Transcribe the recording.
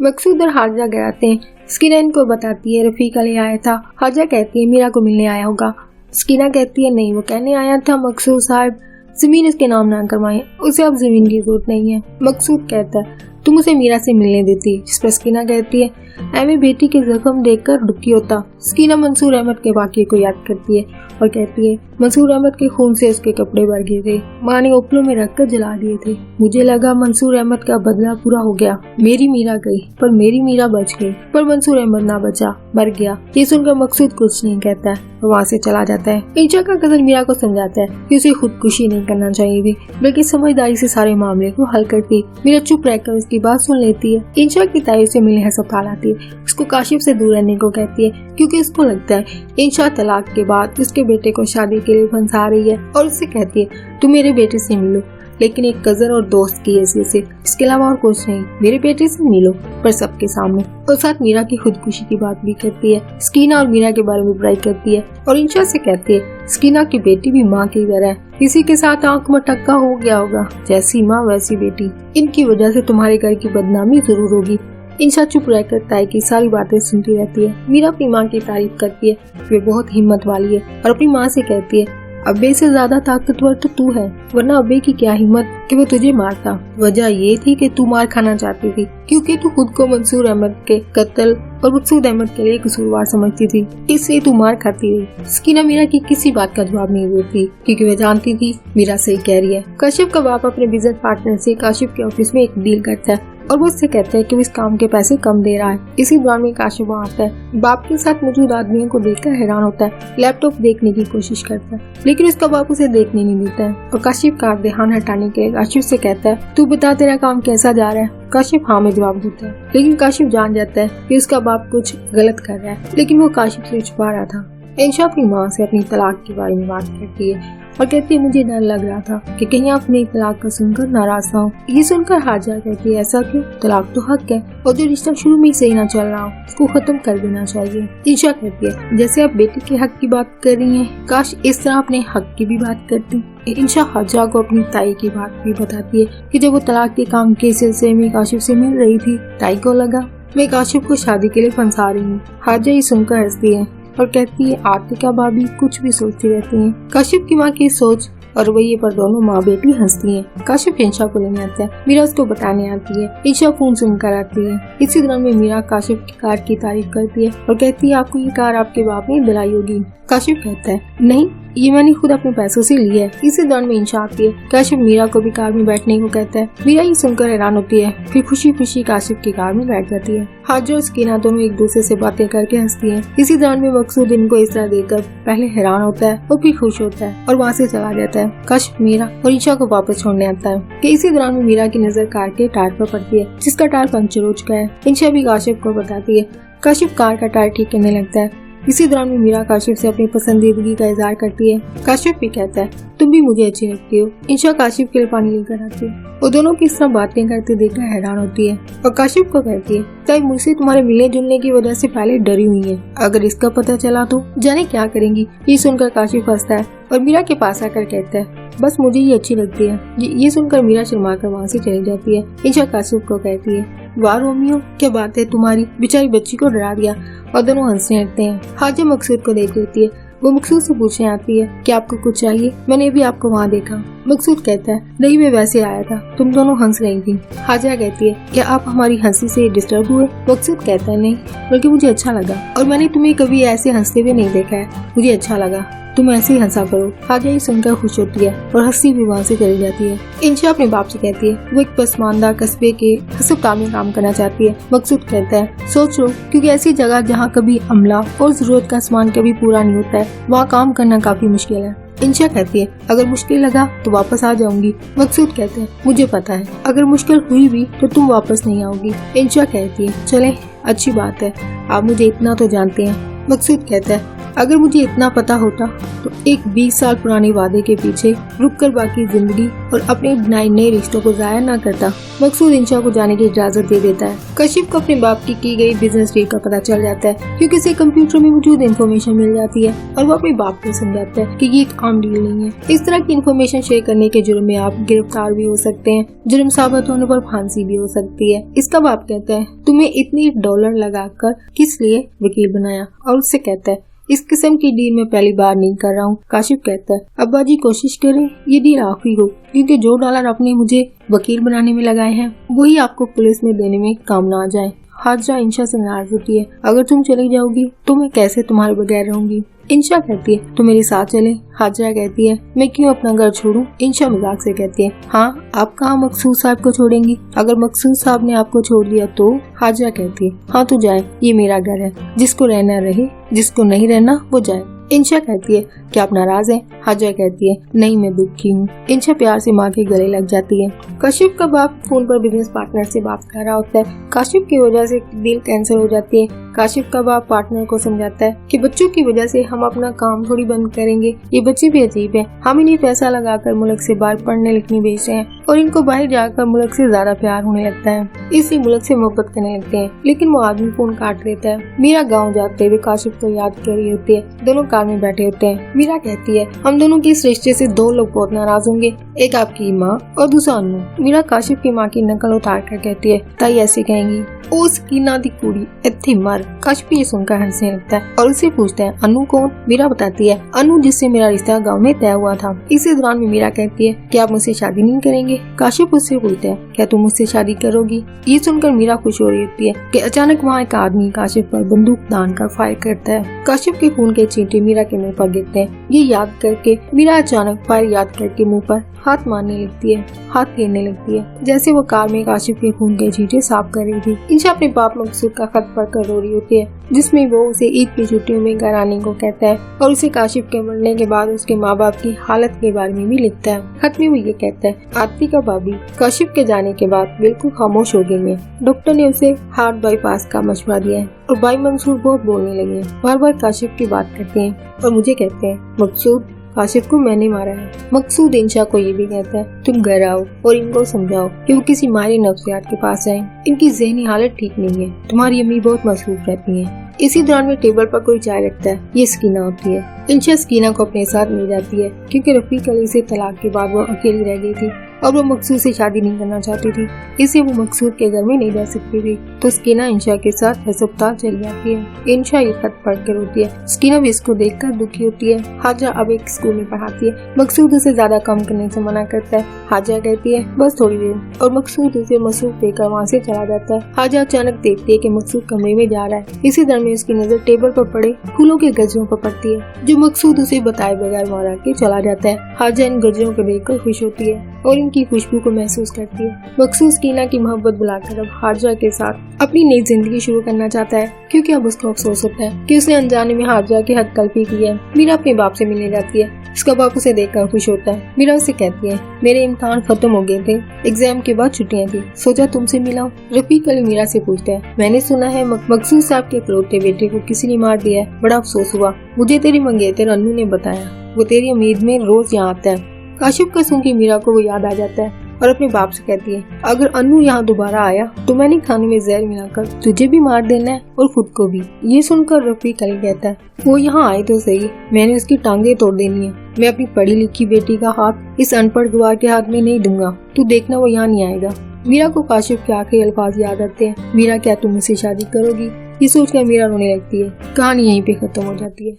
मकसूद और हाजा गए आते हैं। स्कीना इनको बताती है रफीका ले आया था। हाजा कहती है मीरा को मिलने आया होगा। स्कीना कहती है नहीं, वो कहने आया था मकसूद साहब जमीन इसके नाम ना करवाएं, उसे अब जमीन की जरूरत नहीं है। मकसूद कहता है तुम उसे मीरा से मिलने देती, जिस पर स्कीना कहती है एमी बेटी के जख्म देखकर दुखी होता। स्कीना मंसूर अहमद के वाक़ये को याद करती है और कहती है मंसूर अहमद के खून से उसके कपड़े भर गए थे, माँ ने उपलों में रखकर जला दिए थे। मुझे लगा मंसूर अहमद का बदला पूरा हो गया, मेरी मीरा गई पर मेरी मीरा बच गई, पर मंसूर अहमद ना बचा, मर गया। ये सुनकर मकसूद कुछ नहीं कहता है, वहाँ से चला जाता है। इंशा का कजन मीरा को समझाता है कि उसे खुदकुशी नहीं करना चाहिए थी, बल्कि समझदारी से सारे मामले को हल करती। मीरा चुप रहकर उसकी बात सुन लेती है। इंशा की ताई से मिलने अस्पताल आती है, उसको काशिफ से दूर रहने को कहती है क्योंकि उसको लगता है इंशा तलाक के बाद उसके बेटे को शादी के लिए फंसा रही है और उससे कहती है तुम मेरे बेटे से मिलो, लेकिन एक कजन और दोस्त की हैसियत से, इसके अलावा और कुछ नहीं, मेरे बेटे से मिलो, पर सबके सामने। और साथ मीरा की खुदकुशी की बात भी करती है। स्कीना और मीरा के बारे में बुराई करती है और इंशा से कहती है स्कीना की बेटी भी माँ की तरह है, किसी के साथ आंख में टक्का हो गया होगा, जैसी माँ वैसी बेटी, इनकी वजह से तुम्हारे घर की बदनामी जरूर होगी। इंशा चुप रहकर ताई की सारी बातें सुनती रहती है। मीरा अपनी माँ की तारीफ करती है, वे बहुत हिम्मत वाली है और अपनी माँ से कहती है अब्बे से ज्यादा ताकतवर तो तू है, वरना अब्बे की क्या हिम्मत कि वो तुझे मारता। वजह ये थी कि तू मार खाना चाहती थी क्योंकि तू खुद को मंसूर अहमद के कत्ल और मकसूद अहमद के लिए कसूरवार समझती थी, इसलिए तू मार खाती रही। स्कीना मीरा की किसी बात का जवाब नहीं देती क्योंकि वह जानती थी मीरा सही कह रही है। काशिफ का बाप अपने बिजनेस पार्टनर से काशिफ के ऑफिस में एक डील करता है और वो उससे कहता है कि वो इस काम के पैसे कम दे रहा है। इसी दौरान में काशिफ वहाँ आता है। बाप के साथ मौजूद आदमियों को देखकर हैरान होता है, लैपटॉप देखने की कोशिश करता है, लेकिन उसका बाप उसे देखने नहीं देता है और काशिफ का ध्यान हटाने के लिए काशिफ से कहता है तू बता तेरा काम कैसा जा रहा है। काशिफ हाँ में जवाब देता है, लेकिन काशिफ जान जाता है कि उसका बाप कुछ गलत कर रहा है, लेकिन वो काशिफ से छुपा रहा था। इंशा अपनी माँ से अपनी तलाक के बारे में बात करती है और कहती है मुझे डर लग रहा था कि कहीं आप अपनी तलाक का सुनकर नाराज ना हो। ये सुनकर हाजा कहती है ऐसा क्यों, तलाक तो हक है और जो रिश्ता शुरू में सही ना चल रहा हो उसको खत्म कर देना चाहिए। इंशा कहती है जैसे आप बेटे के हक की बात कर रही हैं, काश इस तरह अपने हक की भी बात करती। इंशा हाजा को अपनी ताई की बात भी बताती है कि जब वो तलाक के काम के सिलसिले में काशिफ से मिल रही थी, ताई को लगा मैं काशिफ को शादी के लिए फंसा रही हूँ। हाजा ये सुनकर हंसती है और कहती है आतिका भाभी कुछ भी सोचती रहती हैं। काशिफ की माँ की सोच और वही पर दोनों माँ बेटी हंसती हैं। काशिफ इंशा को लेने आता है, मीरा उसको बताने आती है। इंशा फोन सुनकर आती है। इसी दौरान में मीरा काशिफ की कार की तारीफ करती है और कहती है आपको ये कार आपके बाप ने दिलाई होगी। काशिफ कहता है नहीं, ये मैंने खुद अपने पैसों से ली है। इसी दौरान में इंशा आती है। काशिफ मीरा को भी कार में बैठने को कहता है। मीरा ये सुनकर हैरान होती है, फिर खुशी खुशी काशिफ की कार में बैठ जाती है। हाजा और स्कीना दोनों एक दूसरे से बातें करके हंसती हैं। इसी दौरान में मकसूद इनको इस तरह देखकर पहले हैरान होता है और फिर खुश होता है और वहाँ से चला जाता है। काशिफ मीरा और इंशा को वापस छोड़ने आता है कि इसी दौरान में मीरा की नजर कार के टायर पर पड़ती है जिसका टायर पंचर हो चुका है। इंशा भी काशिफ को बताती है। काशिफ कार का टायर ठीक करने लगता है। इसी दौरान में मीरा काशिफ से अपनी पसंदीदगी का इजहार करती है। काशिफ भी कहता है तुम भी मुझे अच्छी लगती हो। इंशा काशिफ के लिए पानी लेकर आती है। वो दोनों की इस तरह बातें करते देखकर हैरान होती है और काशिफ को कहती है ताई मुझसे तुम्हारे मिलने जुलने की वजह से पहले डरी हुई है, अगर इसका पता चला तो जाने क्या करेंगी। ये सुनकर काशिफ हंसता है और मीरा के पास आकर कहता है बस मुझे ये अच्छी लगती है। ये सुनकर मीरा शर्मा कर वहाँ से चली जाती है। इंशा काशिफ को कहती है वाह रोमियो क्या बात है तुम्हारी, बेचारी बच्ची को डरा दिया, और दोनों हंसने लगते हैं। हाजा मकसूद को देख लेती है। वो मकसूद से पूछने आती है कि आपको कुछ चाहिए, मैंने भी आपको वहाँ देखा। मकसूद कहता है नहीं मैं वैसे आया था, तुम दोनों हंस रही थी। हाजा कहती है क्या आप हमारी हंसी से डिस्टर्ब हुए। मकसूद कहता है नहीं, बल्कि मुझे अच्छा लगा और मैंने तुम्हें कभी ऐसे हंसते हुए नहीं देखा है, मुझे अच्छा लगा, तुम ऐसे ही हंसा करो। हाजा ये सुनकर खुश होती है और हंसी भी वहाँ से चली जाती है। इंशा अपने बाप से कहती है वो एक पसमानदा कस्बे के अस्पताल में काम करना चाहती है। मकसूद कहता है सोच लो, क्योंकि ऐसी जगह जहाँ कभी अमला और जरूरत का सामान कभी पूरा नहीं होता है, वहाँ काम करना काफी मुश्किल है। इंशा कहती है अगर मुश्किल लगा तो वापस आ जाऊंगी। मकसूद कहते हैं मुझे पता है अगर मुश्किल हुई भी तो तुम वापस नहीं आओगी। इंशा कहती है चले अच्छी बात है, आप मुझे इतना तो जानते हैं। मकसूद कहता है अगर मुझे इतना पता होता तो एक 20 साल पुराने वादे के पीछे रुककर बाकी जिंदगी और अपने बनाए नए रिश्तों को जाया ना करता। मकसूद इंशा को जाने की इजाजत दे देता है। कशिफ को अपने बाप की गई बिजनेस डील का पता चल जाता है क्योंकि उसे कंप्यूटर में मौजूद इन्फॉर्मेशन मिल जाती है और वो अपने बाप को समझाता है कि ये एक आम डील नहीं है। इस तरह की इन्फॉर्मेशन शेयर करने के जुर्म में आप गिरफ्तार भी हो सकते हैं। जुर्म साबित होने पर फांसी भी हो सकती है। इसका बाप कहता है तुम्हें इतनी $1 लगाकर किस लिए वकील बनाया, और उससे कहता है इस किस्म की डील मैं पहली बार नहीं कर रहा हूँ। काशिफ कहता है अब्बा जी कोशिश करें ये डील आखिरी हो, क्योंकि जो $1 आपने मुझे वकील बनाने में लगाए हैं वही आपको पुलिस में देने में काम ना आ जाए। हाजरा इंशा से नाराज होती है, अगर तुम चली जाओगी तो मैं कैसे तुम्हारे बगैर रहूंगी। इंशा कहती है तो मेरे साथ चले। हाजरा कहती है मैं क्यों अपना घर छोड़ूं। इंशा मजाक से कहती है हाँ आप कहाँ मकसूद साहब को छोड़ेंगी, अगर मकसूद साहब ने आपको छोड़ दिया तो। हाजरा कहती है हाँ तो जाए, ये मेरा घर है, जिसको रहना रहे, जिसको नहीं रहना वो जाए। इंशा कहती है क्या आप नाराज हैं। हाजरा कहती है नहीं मैं दुखी हूँ। इंशा प्यार से माँ के गले लग जाती है। काशिफ का बाप फोन पर बिजनेस पार्टनर से बात कर रहा होता है। काशिफ की वजह से डील कैंसिल हो जाती है। काशिफ का बाप पार्टनर को समझाता है कि बच्चों की वजह से हम अपना काम थोड़ी बंद करेंगे, ये बच्चे भी अजीब है, हम इन्हें पैसा लगाकर मुल्क से बाहर पढ़ने लिखने भेज रहे हैं और इनको बाहर जाकर मुल्क से ज्यादा प्यार होने लगता है, इसलिए मुल्क से मोहब्बत करने लगते हैं। लेकिन वो आदमी फोन काट देता है। मीरा गाँव जाते हुए काशिफ को याद कर रही होती है। दोनों कार में बैठे होते हैं। मीरा कहती है हम दोनों के इस रिश्ते से 2 लोग बहुत नाराज होंगे, एक आपकी माँ और दूसरा अनु। मीरा काशिफ की माँ की नकल उतार कर कहती है ताई ऐसे कहेंगी ओ सकीना दी कुड़ी इत्थे मर। काशिफ ये सुनकर हंसने लगता है और उससे पूछता है अनु कौन। मीरा बताती है अनु जिससे मेरा रिश्ता गाँव में तय हुआ था। इसी दौरान में मीरा कहती है कि आप मुझसे शादी नहीं करेंगे। काशिफ उससे पूछता है क्या तुम मुझसे शादी करोगी। ये सुनकर मीरा खुश हो रही होती है कि अचानक वहाँ एक आदमी काशिफ पर बंदूक तान कर फायर करता है। काशिफ के खून के छींटे मीरा के मुँह पर गिरते हैं। ये याद करके मीरा अचानक फायर याद करके मुँह पर हाथ मारने लगती है, हाथ फेरने लगती है, जैसे वो कार में काशिफ के खून के छींटे साफ कर रही थी। इंशा अपने बाप मकसूद का खत पढ़कर रो रही होती है, जिसमें वो उसे ईद की छुट्टियों में घर आने को कहता है और उसे काशिफ के मरने के बाद उसके माँ बाप की हालत के बारे में भी लिखता है। खत में वो ये कहता है आरती का भाभी काशिफ के जाने के बाद बिल्कुल खामोश हो गई है। डॉक्टर ने उसे हार्ट बाईपास का मशवरा दिया है और भाई मंसूर बहुत बोलने लगे हैं, बार बार काशिफ की बात करते हैं और मुझे कहते हैं मकसूद काशिफ को मैंने मारा है। मकसूद इंशा को ये भी कहता है तुम घर आओ और इनको समझाओ कि वो किसी माहिर नफ्सियात के पास जाएं, इनकी ज़हनी हालत ठीक नहीं है, तुम्हारी अम्मी बहुत मसरूफ रहती हैं। इसी दौरान में टेबल पर कोई चाय रखता है। ये स्कीना होती है। इंशा स्कीना को अपने साथ ले जाती है क्योंकि रफीक अली से तलाक के बाद वो अकेली रह गई थी और वो मकसूद से शादी नहीं करना चाहती थी, इसलिए वो मकसूद के घर में नहीं रह सकती थी। तो स्कीना इंशा के साथ अस्पताल चली जाती है। इंशा ये खत पढ़कर होती है। स्कीना भी इसको देखकर दुखी होती है। हाजरा अब एक स्कूल में पढ़ाती है। मकसूद उसे ज्यादा काम करने से मना करता है। हाजरा कहती है बस थोड़ी देर, और मकसूद उसे मसरूफ देकर वहाँ से चला जाता है। हाजरा अचानक देखती है कि मकसूद कमरे में जा रहा है। इसी दरमियान उसकी नजर टेबल पर पड़े फूलों के गजरों पर पड़ती है, जो मकसूद उसे बताए बगैर वहाँ रख के चला जाता है। हाजरा इन गजरों को देखकर खुश होती है और इनकी खुशबू को महसूस करती है। मकसूद स्कीना की मोहब्बत बुलाकर अब हाजरा के साथ अपनी नई जिंदगी शुरू करना चाहता है, क्योंकि अब उसको अफसोस होता है कि उसने अनजाने में हाजरा की हद तलफी की है। मीरा अपने बाप से मिलने जाती है। उसका बाप उसे देखकर खुश होता है। मीरा उसे कहती है मेरे इम्तिहान खत्म हो गए थे, एग्जाम के बाद छुट्टियां थी, सोचा तुमसे मिलाऊं। रफीक अली मीरा से पूछता है मैंने सुना है मकसूद साहब के इकलौते बेटे को किसी ने मार दिया है, बड़ा अफसोस हुआ। मुझे तेरी मंगेतर अन्नू ने बताया, वो तेरी उम्मीद में रोज यहाँ आता है। काशिफ का सुन के मीरा को वो याद आ जाता है और अपने बाप से कहती है अगर अन्नू यहाँ दोबारा आया तो मैंने खाने में जहर मिलाकर तुझे भी मार देना है और खुद को भी। ये सुनकर रफीक अली कहता है वो यहाँ आए तो सही, मैंने उसकी टांगे तोड़ देनी है। मैं अपनी पढ़ी लिखी बेटी का हाथ इस अनपढ़ गवार के हाथ में नहीं दूंगा, तू देखना वो यहाँ नहीं आएगा। मीरा को काशिफ के आखिरी अल्फाज याद आते हैं, मीरा क्या तुम मुझसे शादी करोगी। ये सोचकर मीरा रोने लगती है। कहानी यहीं पे खत्म हो जाती है।